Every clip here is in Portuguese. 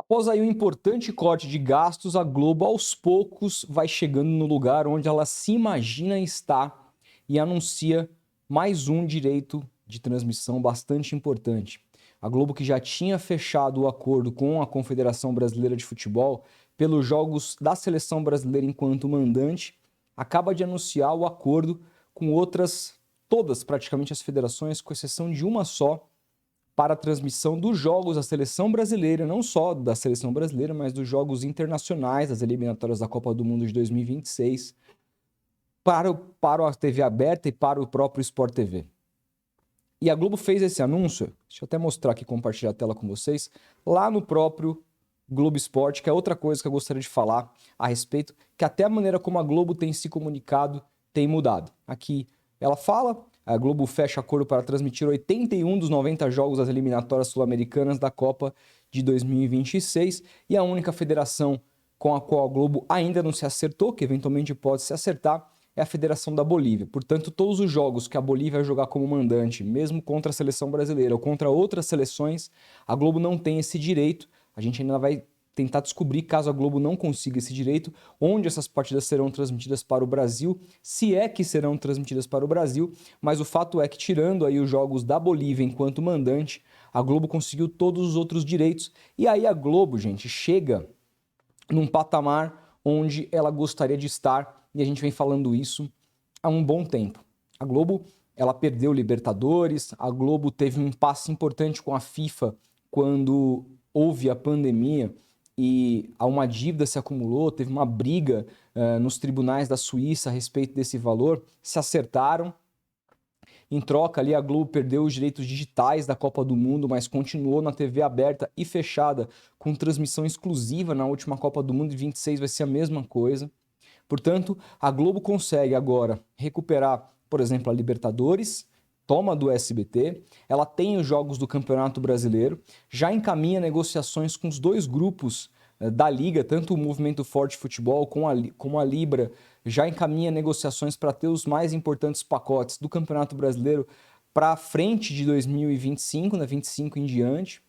Após aí um importante corte de gastos, a Globo aos poucos vai chegando no lugar onde ela se imagina estar e anuncia mais um direito de transmissão bastante importante. A Globo, que já tinha fechado o acordo com a Confederação Brasileira de Futebol pelos jogos da seleção brasileira enquanto mandante, acaba de anunciar o acordo com todas praticamente as federações, com exceção de uma só, para a transmissão dos jogos da seleção brasileira, não só da seleção brasileira, mas dos jogos internacionais, das eliminatórias da Copa do Mundo de 2026, para a TV aberta e para o próprio Sport TV. E a Globo fez esse anúncio, deixa eu até mostrar aqui, compartilhar a tela com vocês, lá no próprio Globo Esporte, que é outra coisa que eu gostaria de falar a respeito, que até a maneira como a Globo tem se comunicado tem mudado. Aqui ela fala: a Globo fecha acordo para transmitir 81 dos 90 jogos das eliminatórias sul-americanas da Copa de 2026, e a única federação com a qual a Globo ainda não se acertou, que eventualmente pode se acertar, é a Federação da Bolívia. Portanto, todos os jogos que a Bolívia vai jogar como mandante, mesmo contra a seleção brasileira ou contra outras seleções, a Globo não tem esse direito. A gente ainda vai tentar descobrir, caso a Globo não consiga esse direito, onde essas partidas serão transmitidas para o Brasil, se é que serão transmitidas para o Brasil, mas o fato é que, tirando aí os jogos da Bolívia enquanto mandante, a Globo conseguiu todos os outros direitos. E aí a Globo, gente, chega num patamar onde ela gostaria de estar, e a gente vem falando isso há um bom tempo. A Globo, ela perdeu Libertadores, a Globo teve um impasse importante com a FIFA quando houve a pandemia e uma dívida se acumulou, teve uma briga nos tribunais da Suíça a respeito desse valor, se acertaram. Em troca, ali, a Globo perdeu os direitos digitais da Copa do Mundo, mas continuou na TV aberta e fechada, com transmissão exclusiva na última Copa do Mundo, e 26 vai ser a mesma coisa. Portanto, a Globo consegue agora recuperar, por exemplo, a Libertadores, toma do SBT, ela tem os jogos do Campeonato Brasileiro, já encaminha negociações com os dois grupos da Liga, tanto o Movimento Forte Futebol como a Libra, já encaminha negociações para ter os mais importantes pacotes do Campeonato Brasileiro para frente de 2025, né, 25 em diante.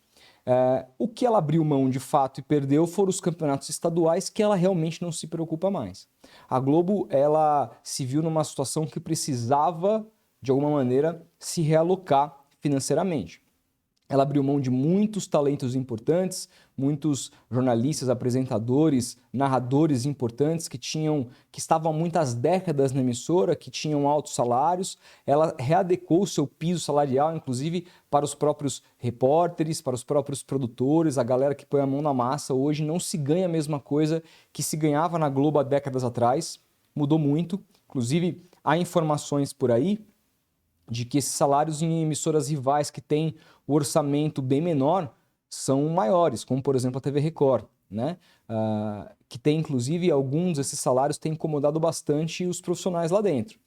O que ela abriu mão de fato e perdeu foram os campeonatos estaduais, que ela realmente não se preocupa mais. A Globo, ela se viu numa situação que precisava, de alguma maneira, se realocar financeiramente. Ela abriu mão de muitos talentos importantes, muitos jornalistas, apresentadores, narradores importantes que estavam há muitas décadas na emissora, que tinham altos salários. Ela readequou o seu piso salarial, inclusive para os próprios repórteres, para os próprios produtores, a galera que põe a mão na massa. Hoje não se ganha a mesma coisa que se ganhava na Globo há décadas atrás. Mudou muito. Inclusive, há informações por aí de que esses salários em emissoras rivais que têm o orçamento bem menor são maiores, como por exemplo a TV Record, né? Que tem inclusive alguns desses salários têm incomodado bastante os profissionais lá dentro.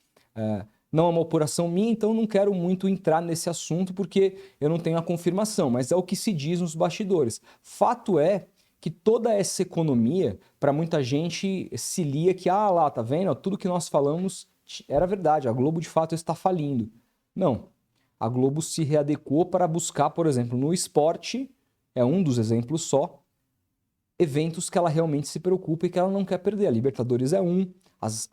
Não é uma apuração minha, então não quero muito entrar nesse assunto porque eu não tenho a confirmação, mas é o que se diz nos bastidores. Fato é que toda essa economia, para muita gente, se lia que, lá, tá vendo? Tudo que nós falamos era verdade, a Globo de fato está falindo. Não. A Globo se readequou para buscar, por exemplo, no esporte, é um dos exemplos só, eventos que ela realmente se preocupa e que ela não quer perder. A Libertadores é um,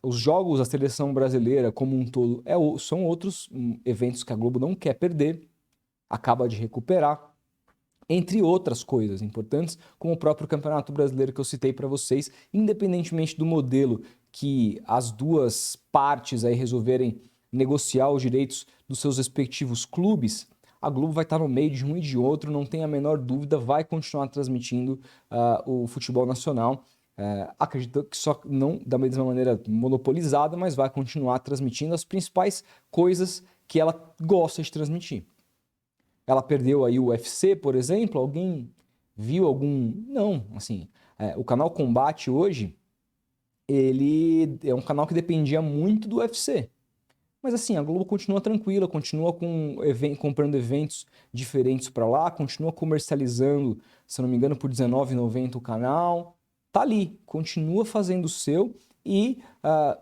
os jogos da seleção brasileira como um todo são outros eventos que a Globo não quer perder, acaba de recuperar, entre outras coisas importantes, como o próprio Campeonato Brasileiro que eu citei para vocês, independentemente do modelo que as duas partes aí resolverem negociar os direitos dos seus respectivos clubes, a Globo vai estar no meio de um e de outro, não tem a menor dúvida, vai continuar transmitindo o futebol nacional. Acredito que só não da mesma maneira monopolizada, mas vai continuar transmitindo as principais coisas que ela gosta de transmitir. Ela perdeu aí o UFC, por exemplo, alguém viu algum... Não, assim, o canal Combate hoje, ele é um canal que dependia muito do UFC. Mas assim, a Globo continua tranquila, continua comprando eventos diferentes para lá, continua comercializando, se eu não me engano, por R$19,90 o canal. Tá ali, continua fazendo o seu E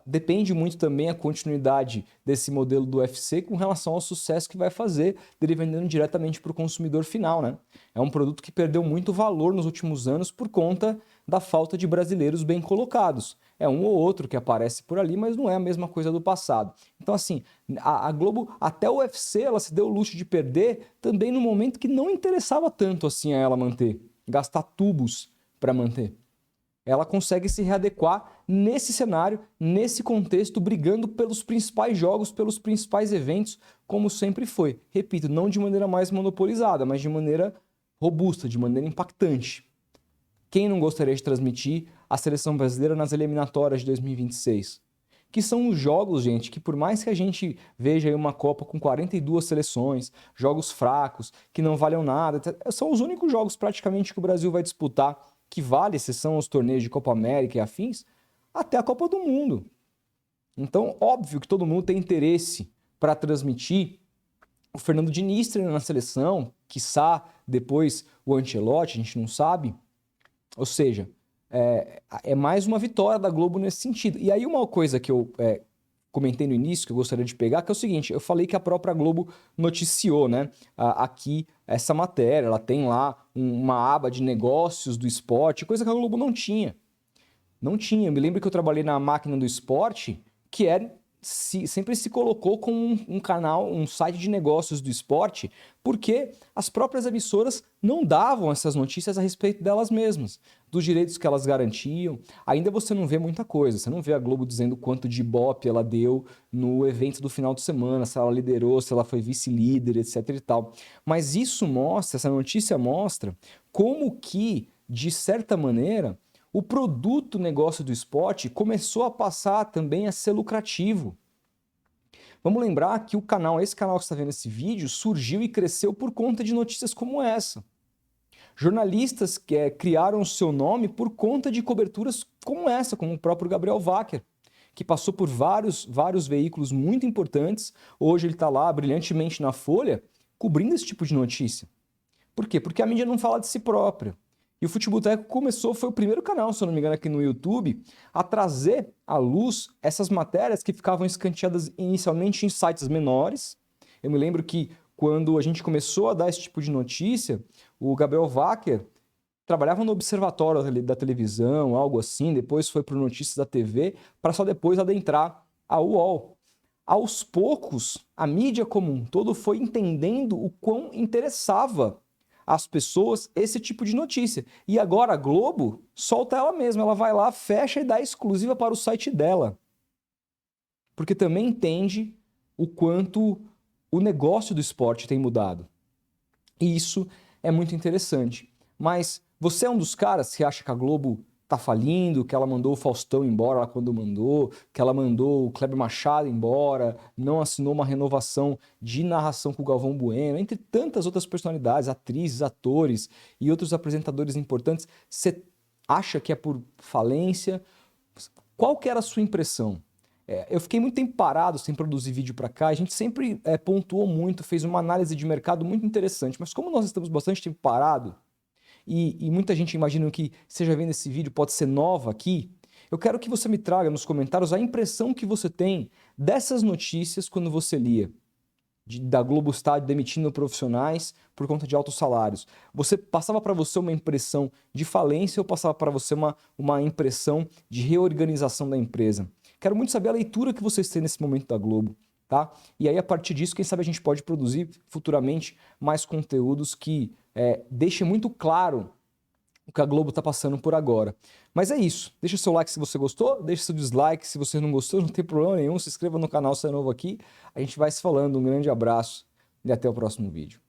depende muito também a continuidade desse modelo do UFC com relação ao sucesso que vai fazer dele vendendo diretamente para o consumidor final, né? É um produto que perdeu muito valor nos últimos anos por conta da falta de brasileiros bem colocados. É um ou outro que aparece por ali, mas não é a mesma coisa do passado. Então, assim, a Globo, até o UFC, ela se deu o luxo de perder também no momento que não interessava tanto assim a ela manter, gastar tubos para manter. Ela consegue se readequar nesse cenário, nesse contexto, brigando pelos principais jogos, pelos principais eventos, como sempre foi. Repito, não de maneira mais monopolizada, mas de maneira robusta, de maneira impactante. Quem não gostaria de transmitir a seleção brasileira nas eliminatórias de 2026? Que são os jogos, gente, que por mais que a gente veja aí uma Copa com 42 seleções, jogos fracos, que não valham nada, são os únicos jogos praticamente que o Brasil vai disputar que vale, exceção aos torneios de Copa América e afins, até a Copa do Mundo. Então, óbvio que todo mundo tem interesse para transmitir o Fernando Diniz treinando na seleção, quiçá depois o Ancelotti, a gente não sabe. Ou seja, é mais uma vitória da Globo nesse sentido. E aí uma coisa que eu comentei no início, que eu gostaria de pegar, que é o seguinte, eu falei que a própria Globo noticiou, né, aqui essa matéria, ela tem lá uma aba de negócios do esporte, coisa que a Globo não tinha. Não tinha. Eu me lembro que eu trabalhei na Máquina do Esporte, que sempre se colocou como um canal, um site de negócios do esporte, porque as próprias emissoras não davam essas notícias a respeito delas mesmas, dos direitos que elas garantiam. Ainda você não vê muita coisa, você não vê a Globo dizendo quanto de ibope ela deu no evento do final de semana, se ela liderou, se ela foi vice-líder, etc e tal. Mas isso mostra, essa notícia mostra como que, de certa maneira, o produto negócio do esporte começou a passar também a ser lucrativo. Vamos lembrar que esse canal que você está vendo esse vídeo, surgiu e cresceu por conta de notícias como essa. Jornalistas que criaram o seu nome por conta de coberturas como essa, como o próprio Gabriel Wacker, que passou por vários veículos muito importantes. Hoje ele está lá brilhantemente na Folha, cobrindo esse tipo de notícia. Por quê? Porque a mídia não fala de si própria. E o Futeboteco foi o primeiro canal, se eu não me engano, aqui no YouTube, a trazer à luz essas matérias que ficavam escanteadas inicialmente em sites menores. Eu me lembro que quando a gente começou a dar esse tipo de notícia, o Gabriel Wacker trabalhava no observatório da televisão, algo assim, depois foi para o Notícias da TV, para só depois adentrar a UOL. Aos poucos, a mídia como um todo foi entendendo o quão interessava as pessoas esse tipo de notícia. E agora a Globo solta ela mesma, ela vai lá, fecha e dá exclusiva para o site dela. Porque também entende o quanto o negócio do esporte tem mudado. E isso é muito interessante. Mas você é um dos caras que acha que a Globo tá falindo, que ela mandou o Faustão embora lá quando mandou, que ela mandou o Kleber Machado embora, não assinou uma renovação de narração com o Galvão Bueno, entre tantas outras personalidades, atrizes, atores e outros apresentadores importantes. Você acha que é por falência? Qual que era a sua impressão? Eu fiquei muito tempo parado sem produzir vídeo para cá, a gente sempre pontuou muito, fez uma análise de mercado muito interessante, mas como nós estamos bastante tempo parado, e muita gente imagina que esteja vendo esse vídeo pode ser nova aqui, eu quero que você me traga nos comentários a impressão que você tem dessas notícias quando você lia. Da Globo estar demitindo profissionais por conta de altos salários. Passava para você uma impressão de falência ou passava para você uma impressão de reorganização da empresa? Quero muito saber a leitura que vocês têm nesse momento da Globo, tá? E aí, a partir disso, quem sabe a gente pode produzir futuramente mais conteúdos que deixem muito claro o que a Globo está passando por agora. Mas é isso. Deixa seu like se você gostou, deixa seu dislike se você não gostou, não tem problema nenhum. Se inscreva no canal se é novo aqui. A gente vai se falando. Um grande abraço e até o próximo vídeo.